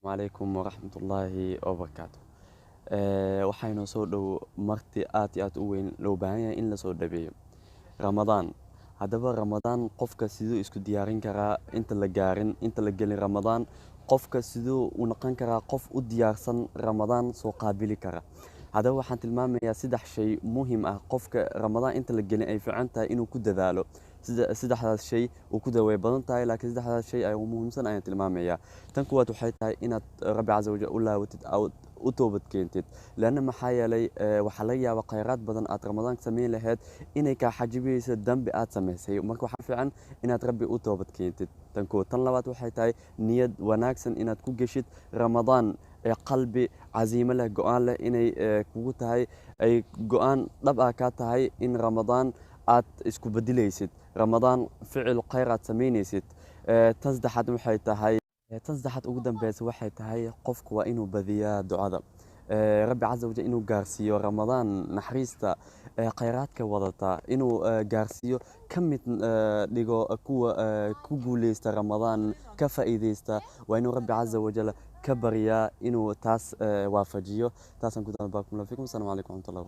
عليكم ورحمة الله وبركاته. waxaynu soo dhow marti aad iyo aad u weyn loo baahan yahay in la soo dhabeeyo Ramadaan. Haddaba Ramadaan qofka sidoo isku diyaarin karaa inta la gelin Ramadaan, qofka sidoo u noqon karaa qof u diyaarsan Ramadaan soo qaabili kara. Haddaba waxaan tilmaamayaa saddex shay muhiim ah qofka Ramadaan inta la gelin ay fiican tahay inuu ku dadaalo. saddexdaas shay uu ku daweey badan tahay laakiin saddexdaas shay ay ugu muhiimsan ayaan tilmaamayaa. Tan kuwaad waxay tahay inaad Rabbi Azza wa Jalla u laawatid u toobad keentid laana maxaa yeelay waxa laga yaabaa khayraad badan aad Ramadaan sameyn lahayd inay ka xajibeyso dambi aad sameysay marka waxa fiican inaad Rabbi u toobad keentid tan labaad waxay tahay niyad wanaagsan inaad ku geshid Ramadaan qalbi عزيمة له go'aan leh inay kugu tahay ay go'aan dhab ah ka tahay in Ramadaan aad isku bedelaysid Ramadaan ficil khayr aad sameynaysid tasdaxad waxay tahay تصدحت ugu dambaysa waxay tahay qofku waa inuu badiyaa ducada Rabbi Azza wa Jalla inuu gaarsiiyo Ramadaan naxariista khayraadka wadata inuu gaarsiiyo kamid dhigo kuwa ku guuleysta Ramadaan ka faa'iideysta waa inuu Rabbi Azza wa Jalla ka bariyaa inuu taas waafajiyo taasan ku dambaakum lafiikum assalamu alaykum wa rahmatullahi